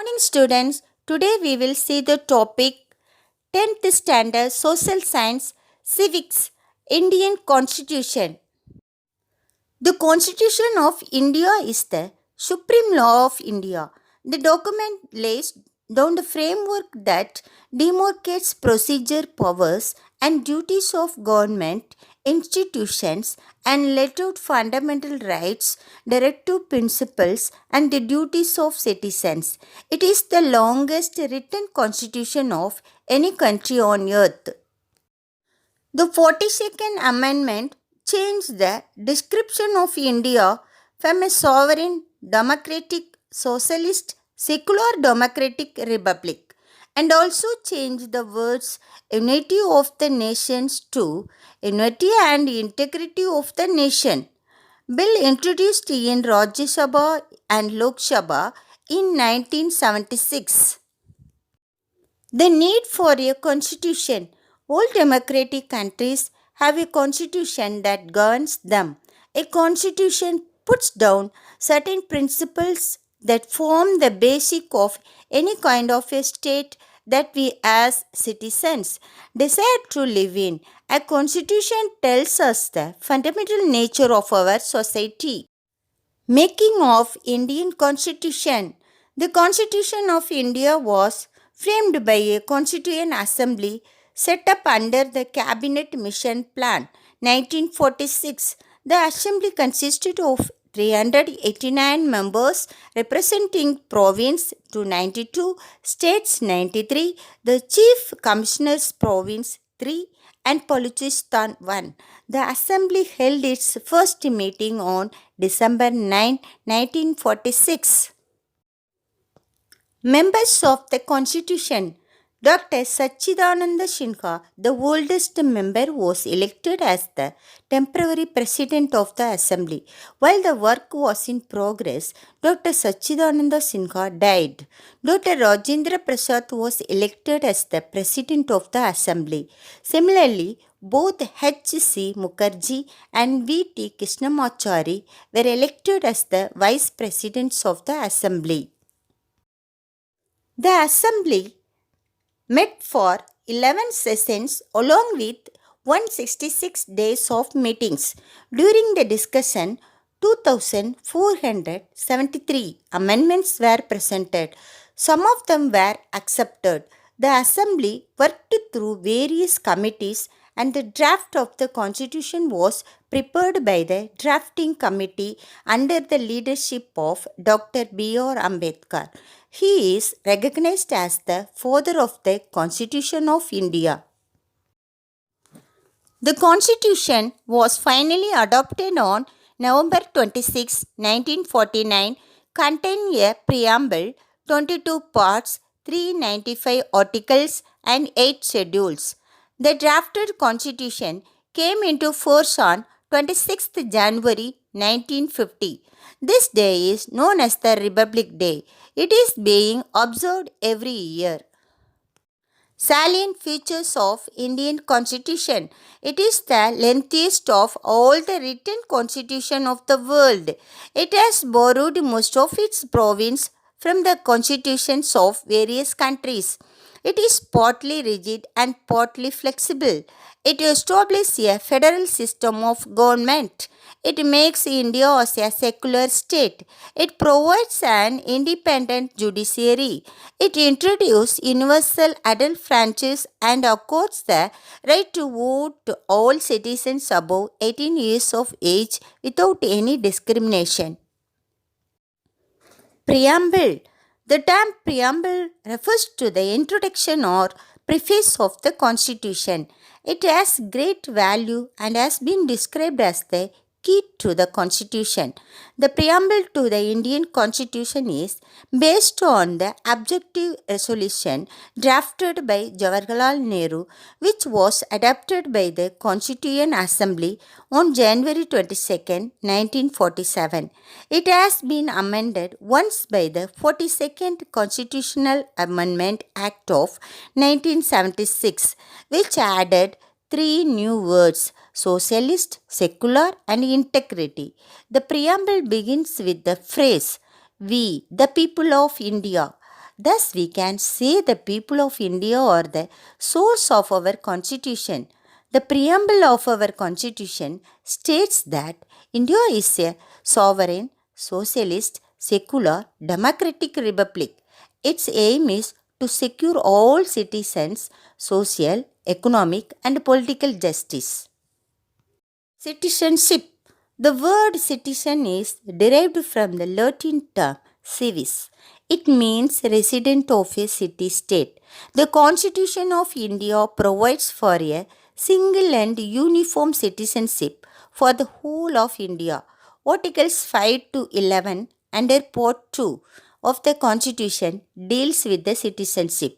morning, students. Today we will see the topic 10th Standard Social Science Civics Indian Constitution. The Constitution of India is the supreme law of India. The document lays down the framework that demarcates procedure, powers, and duties of government, institutions, and laid out fundamental rights, directive principles, and the duties of citizens. It is the longest written constitution of any country on earth. The 42nd Amendment changed the description of India from a sovereign, democratic, socialist, secular democratic republic and also changed the words unity of the nations to unity and integrity of the nation. Bill introduced in Rajya Sabha and Lok Sabha in 1976. The need for a constitution. All democratic countries have a constitution that governs them. A constitution puts down certain principles that form the basic of any kind of a state that we as citizens desire to live in. A constitution tells us the fundamental nature of our society. Making of Indian Constitution. The Constitution of India was framed by a Constituent Assembly set up under the Cabinet Mission Plan 1946. The Assembly consisted of 389 members representing province 292, states 93, the Chief Commissioners Province 3 and Balochistan 1. The Assembly held its first meeting on December 9, 1946. Members of the Constitution. Dr. Sachidananda Sinha, the oldest member, was elected as the temporary president of the Assembly. While the work was in progress, Dr. Sachidananda Sinha died. Dr. Rajendra Prasad was elected as the president of the Assembly. Similarly, both H.C. Mukherjee and V.T. Krishnamachari were elected as the vice presidents of the Assembly. The Assembly met for 11 sessions along with 166 days of meetings. During the discussion, 2,473 amendments were presented. Some of them were accepted. The Assembly worked through various committees and the draft of the Constitution was prepared by the drafting committee under the leadership of Dr. B.R. Ambedkar. He is recognized as the father of the Constitution of India. The Constitution was finally adopted on November 26, 1949, containing a preamble, 22 parts, 395 articles, and 8 schedules. The drafted Constitution came into force on 26th January 1950. This day is known as the Republic Day. It is being observed every year. Salient features of Indian Constitution. It is the lengthiest of all the written constitution of the world. It has borrowed most of its province from the constitutions of various countries. It is partly rigid and partly flexible. It establishes a federal system of government. It makes India as a secular state. It provides an independent judiciary. It introduces universal adult franchise and accords the right to vote to all citizens above 18 years of age without any discrimination. Preamble. The term preamble refers to the introduction or preface of the Constitution. It has great value and has been described as the key to the Constitution. The preamble to the Indian Constitution is based on the objective resolution drafted by Jawaharlal Nehru, which was adopted by the Constituent Assembly on January 22, 1947. It has been amended once by the 42nd Constitutional Amendment Act of 1976, which added 3 new words: socialist, secular, and integrity. The preamble begins with the phrase, "We, the people of India." Thus, we can say the people of India are the source of our constitution. The preamble of our constitution states that India is a sovereign, socialist, secular, democratic republic. Its aim is to secure all citizens' social, economic, and political justice. Citizenship. The word citizen is derived from the Latin term civis. It means resident of a city state. The Constitution of India provides for a single and uniform citizenship for the whole of India. Articles 5 to 11 under Part 2 of the Constitution deals with the citizenship.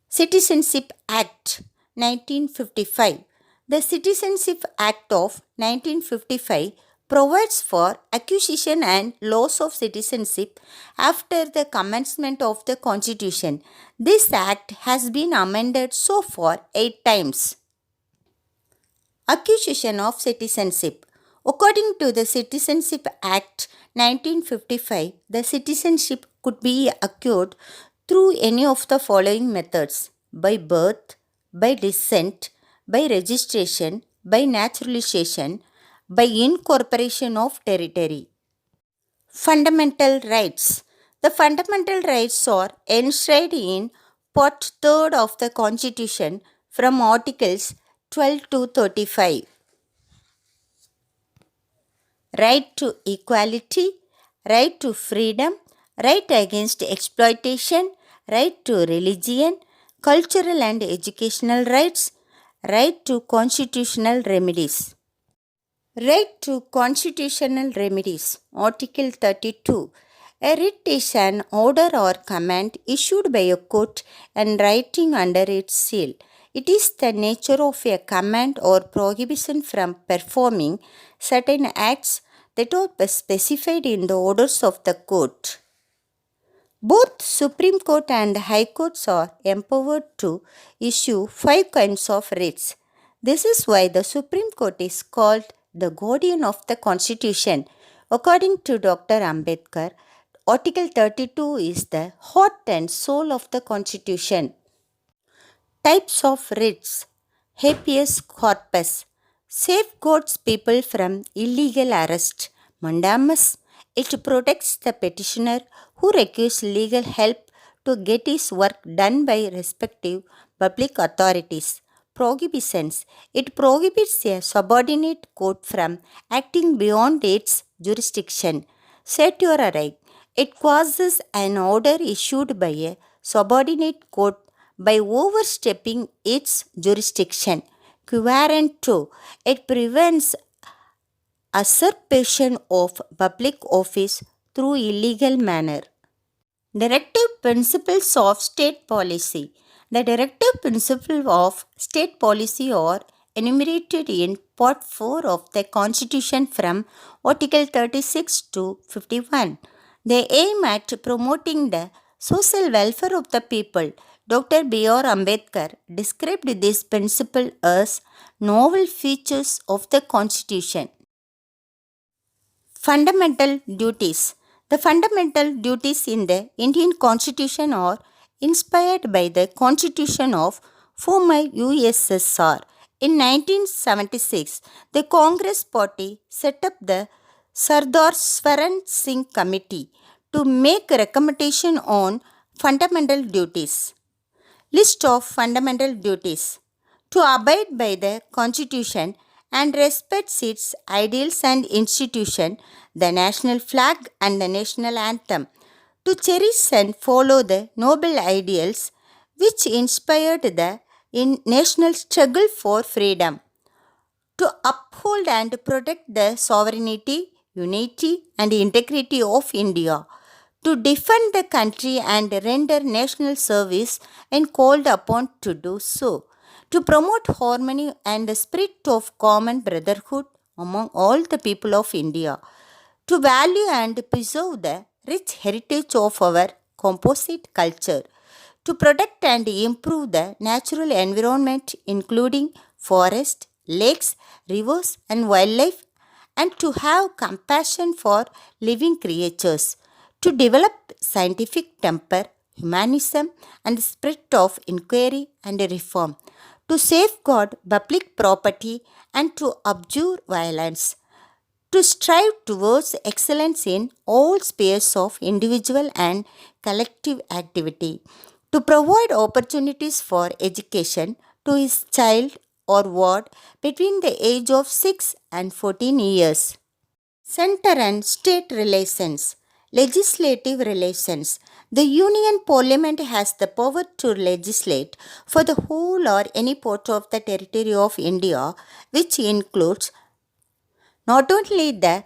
Citizenship Act 1955. The Citizenship Act of 1955 provides for acquisition and loss of citizenship after the commencement of the Constitution. This Act has been amended so far 8 times. Acquisition of citizenship. According to the Citizenship Act 1955, the citizenship could be acquired through any of the following methods: by birth, by descent, by registration, by naturalization, by incorporation of territory. Fundamental rights. The fundamental rights are enshrined in Part 3 of the Constitution from Articles 12 to 35. Right to equality, right to freedom, right against exploitation, right to religion, cultural and educational rights, right to constitutional remedies. Right to constitutional remedies. Article 32. A writ is an order or command issued by a court and writing under its seal. It is the nature of a command or prohibition from performing certain acts that are specified in the orders of the court. Both Supreme Court and High Courts are empowered to issue 5 kinds of writs. This is why the Supreme Court is called the guardian of the Constitution. According to Dr. Ambedkar, Article 32 is the heart and soul of the Constitution. Types of writs. Habeas corpus safeguards people from illegal arrest. Mandamus, it protects the petitioner who requires legal help to get his work done by respective public authorities. Prohibitions, it prohibits a subordinate court from acting beyond its jurisdiction. Certiorari, it causes an order issued by a subordinate court by overstepping its jurisdiction. Querento, it prevents usurpation of public office through illegal manner. Directive Principles of State Policy. The directive principles of state policy are enumerated in Part 4 of the Constitution from Article 36 to 51. They aim at promoting the social welfare of the people. Dr. B.R. Ambedkar described this principle as novel features of the Constitution. Fundamental duties. The fundamental duties in the Indian Constitution are inspired by the Constitution of former USSR. In 1976, the Congress Party set up the Sardar Swaran Singh Committee to make a recommendation on fundamental duties. List of fundamental duties. To abide by the Constitution and respect its ideals and institutions, the national flag and the national anthem. To cherish and follow the noble ideals which inspired the national struggle for freedom. To uphold and protect the sovereignty, unity, and integrity of India. To defend the country and render national service when called upon to do so. To promote harmony and the spirit of common brotherhood among all the people of India. To value and preserve the rich heritage of our composite culture. To protect and improve the natural environment including forests, lakes, rivers and wildlife, and to have compassion for living creatures. To develop scientific temper, humanism, and the spirit of inquiry and reform, to safeguard public property and to abjure violence, to strive towards excellence in all spheres of individual and collective activity, to provide opportunities for education to his child or ward between the age of 6 and 14 years. Center and state relations. Legislative relations. The Union Parliament has the power to legislate for the whole or any part of the territory of India, which includes not only the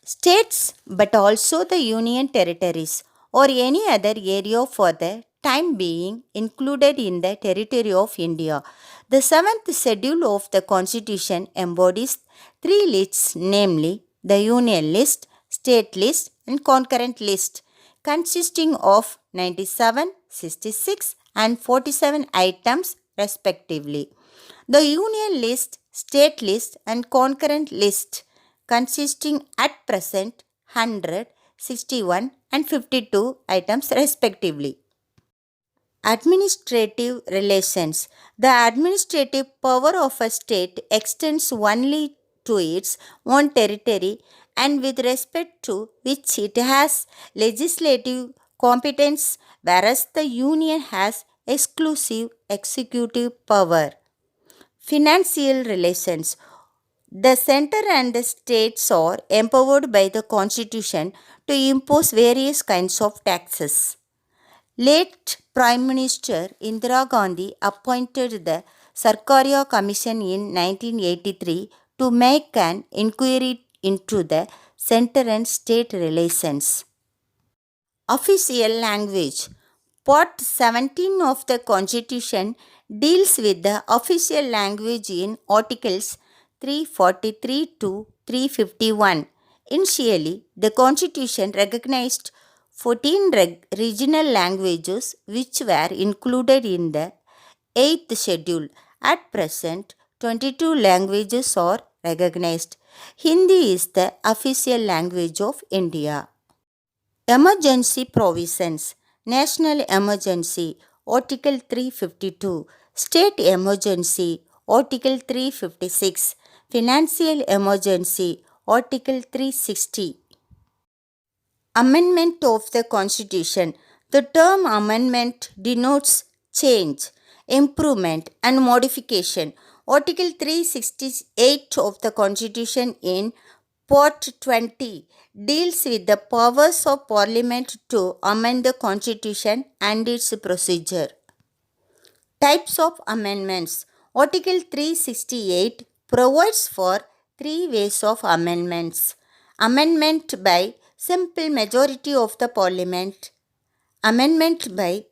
states but also the Union territories or any other area for the time being included in the territory of India. The seventh schedule of the Constitution embodies three lists, namely the Union list, state list, and concurrent list, consisting of 97, 66, and 47 items respectively. The Union list, state list, and concurrent list, consisting at present 100, 61, and 52 items respectively. Administrative relations. The administrative power of a state extends only to its own territory and with respect to which it has legislative competence, whereas the union has exclusive executive power. Financial relations. The center and the states are empowered by the constitution to impose various kinds of taxes. Late Prime Minister Indira Gandhi appointed the Sarkaria Commission in 1983 to make an inquiry into the center and state relations. Official language. Part 17 of the Constitution deals with the official language in Articles 343 to 351. Initially, the Constitution recognized 14 regional languages which were included in the 8th schedule. At present, 22 languages are recognized. Hindi is the official language of India. Emergency provisions. National emergency, Article 352. State emergency, Article 356. Financial emergency, Article 360. Amendment of the Constitution. The term amendment denotes change, improvement, and modification. Article 368 of the Constitution in Part 20 deals with the powers of Parliament to amend the Constitution and its procedure. Types of amendments. Article 368 provides for three ways of amendments. Amendment by simple majority of the Parliament. Amendment by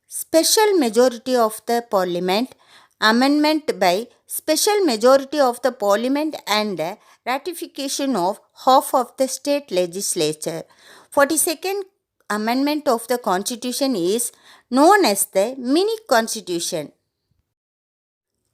special majority of the Parliament. Amendment by special majority of the Parliament and ratification of half of the state legislature. 42nd Amendment of the Constitution is known as the Mini Constitution.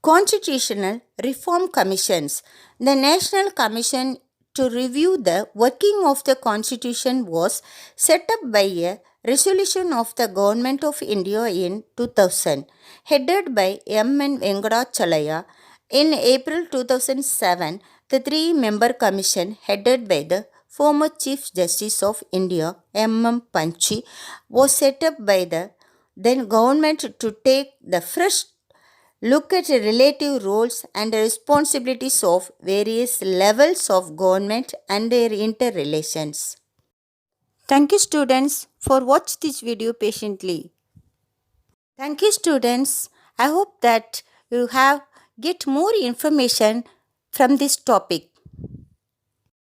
Constitutional Reform Commissions. The National Commission to review the working of the Constitution was set up by a resolution of the Government of India in 2000, headed by M.N. Venkatachalaya. In April 2007, the three-member commission headed by the former Chief Justice of India, M.M. Panchi, was set up by the then government to take the fresh look at the relative roles and responsibilities of various levels of government and their interrelations. Thank you students for watching this video patiently. Thank you students. I hope that you have get more information from this topic.